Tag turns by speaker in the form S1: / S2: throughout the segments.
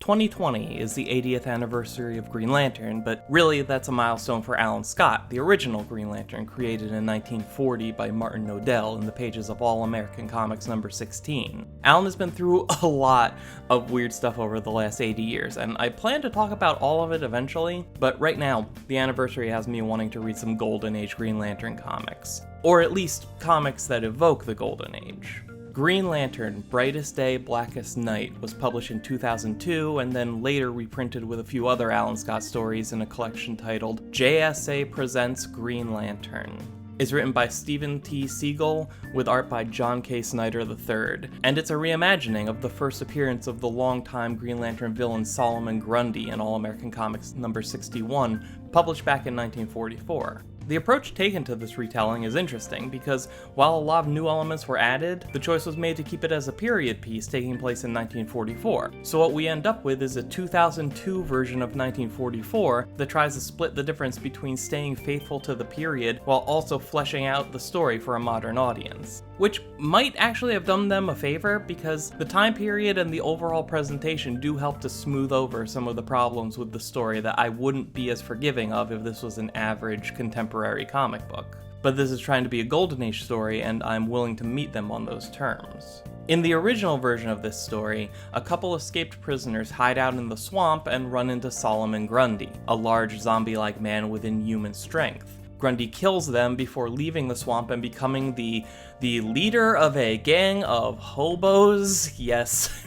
S1: 2020 is the 80th anniversary of Green Lantern, but really that's a milestone for Alan Scott, the original Green Lantern, created in 1940 by Martin Nodell in the pages of All American Comics number 16. Alan has been through a lot of weird stuff over the last 80 years, and I plan to talk about all of it eventually, but right now, the anniversary has me wanting to read some Golden Age Green Lantern comics. Or at least comics that evoke the Golden Age. Green Lantern, Brightest Day, Blackest Night was published in 2002 and then later reprinted with a few other Alan Scott stories in a collection titled JSA Presents Green Lantern. It's written by Stephen T. Siegel with art by John K. Snyder III, and it's a reimagining of the first appearance of the longtime Green Lantern villain Solomon Grundy in All American Comics number 61, published back in 1944. The approach taken to this retelling is interesting because while a lot of new elements were added, the choice was made to keep it as a period piece taking place in 1944. So what we end up with is a 2002 version of 1944 that tries to split the difference between staying faithful to the period while also fleshing out the story for a modern audience. Which might actually have done them a favor because the time period and the overall presentation do help to smooth over some of the problems with the story that I wouldn't be as forgiving of if this was an average contemporary comic book. But this is trying to be a Golden Age story, and I'm willing to meet them on those terms. In the original version of this story, a couple escaped prisoners hide out in the swamp and run into Solomon Grundy, a large zombie-like man with inhuman strength. Grundy kills them before leaving the swamp and becoming the leader of a gang of hobos, yes,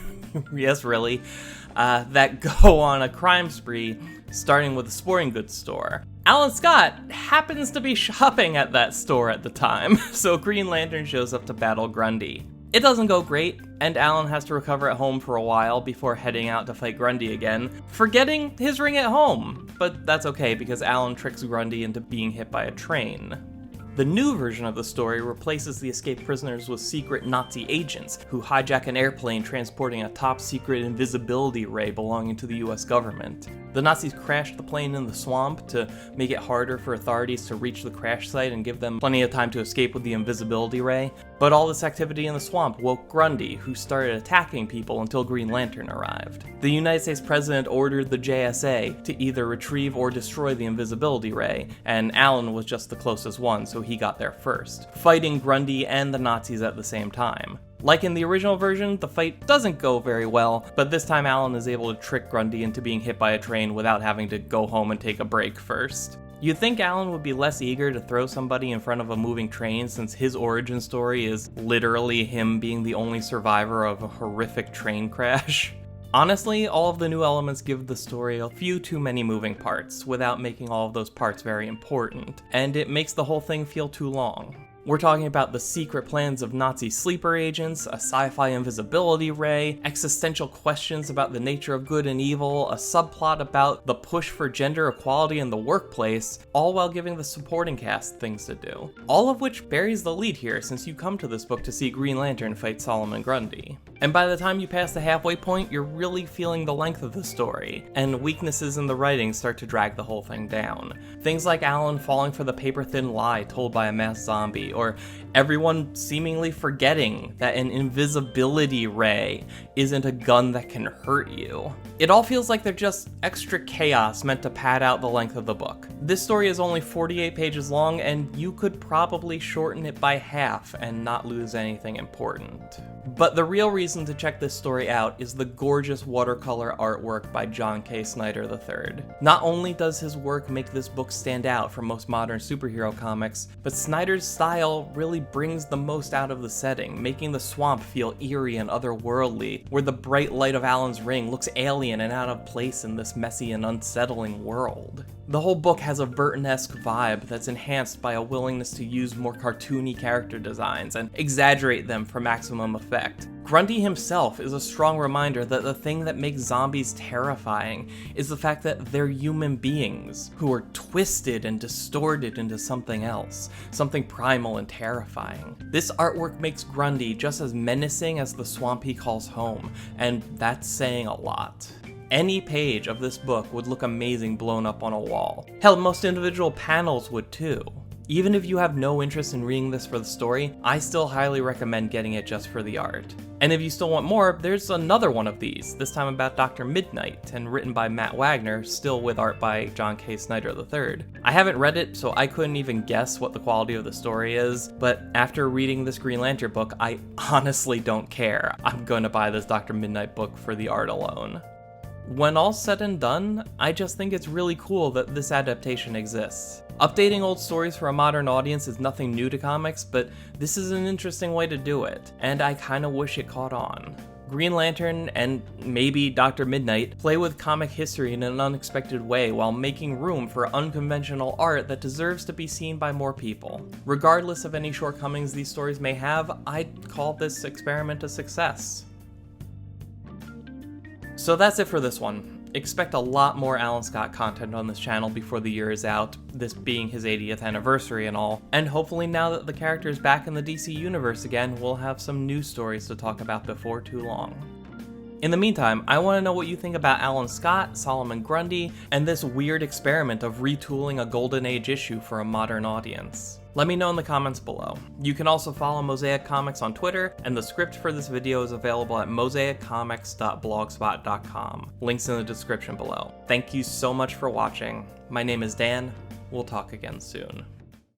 S1: yes really, that go on a crime spree, starting with a sporting goods store. Alan Scott happens to be shopping at that store at the time, so Green Lantern shows up to battle Grundy. It doesn't go great, and Alan has to recover at home for a while before heading out to fight Grundy again, forgetting his ring at home. But that's okay because Alan tricks Grundy into being hit by a train. The new version of the story replaces the escaped prisoners with secret Nazi agents who hijack an airplane transporting a top-secret invisibility ray belonging to the US government. The Nazis crashed the plane in the swamp to make it harder for authorities to reach the crash site and give them plenty of time to escape with the invisibility ray, but all this activity in the swamp woke Grundy, who started attacking people until Green Lantern arrived. The United States President ordered the JSA to either retrieve or destroy the invisibility ray, and Alan was just the closest one, so he got there first, fighting Grundy and the Nazis at the same time. Like in the original version, the fight doesn't go very well, but this time Alan is able to trick Grundy into being hit by a train without having to go home and take a break first. You'd think Alan would be less eager to throw somebody in front of a moving train since his origin story is literally him being the only survivor of a horrific train crash. Honestly, all of the new elements give the story a few too many moving parts, without making all of those parts very important, and it makes the whole thing feel too long. We're talking about the secret plans of Nazi sleeper agents, a sci-fi invisibility ray, existential questions about the nature of good and evil, a subplot about the push for gender equality in the workplace, all while giving the supporting cast things to do. All of which buries the lead here since you come to this book to see Green Lantern fight Solomon Grundy. And by the time you pass the halfway point, you're really feeling the length of the story, and weaknesses in the writing start to drag the whole thing down. Things like Alan falling for the paper-thin lie told by a masked zombie, or everyone seemingly forgetting that an invisibility ray isn't a gun that can hurt you. It all feels like they're just extra chaos meant to pad out the length of the book. This story is only 48 pages long, and you could probably shorten it by half and not lose anything important. But the real reason to check this story out is the gorgeous watercolor artwork by John K. Snyder III. Not only does his work make this book stand out from most modern superhero comics, but Snyder's style really brings the most out of the setting, making the swamp feel eerie and otherworldly, where the bright light of Alan's ring looks alien and out of place in this messy and unsettling world. The whole book has a Burton-esque vibe that's enhanced by a willingness to use more cartoony character designs and exaggerate them for maximum effect. Grundy himself is a strong reminder that the thing that makes zombies terrifying is the fact that they're human beings who are twisted and distorted into something else, something primal and terrifying. This artwork makes Grundy just as menacing as the swamp he calls home, and that's saying a lot. Any page of this book would look amazing blown up on a wall. Hell, most individual panels would too. Even if you have no interest in reading this for the story, I still highly recommend getting it just for the art. And if you still want more, there's another one of these, this time about Dr. Midnight, and written by Matt Wagner, still with art by John K. Snyder III. I haven't read it, so I couldn't even guess what the quality of the story is, but after reading this Green Lantern book, I honestly don't care. I'm going to buy this Dr. Midnight book for the art alone. When all's said and done, I just think it's really cool that this adaptation exists. Updating old stories for a modern audience is nothing new to comics, but this is an interesting way to do it, and I kinda wish it caught on. Green Lantern, and maybe Dr. Midnight, play with comic history in an unexpected way while making room for unconventional art that deserves to be seen by more people. Regardless of any shortcomings these stories may have, I'd call this experiment a success. So that's it for this one. Expect a lot more Alan Scott content on this channel before the year is out, this being his 80th anniversary and all, and hopefully now that the character is back in the DC universe again, we'll have some new stories to talk about before too long. In the meantime, I want to know what you think about Alan Scott, Solomon Grundy, and this weird experiment of retooling a Golden Age issue for a modern audience. Let me know in the comments below. You can also follow Mosaic Comics on Twitter, and the script for this video is available at mosaiccomics.blogspot.com. Links in the description below. Thank you so much for watching. My name is Dan. We'll talk again soon.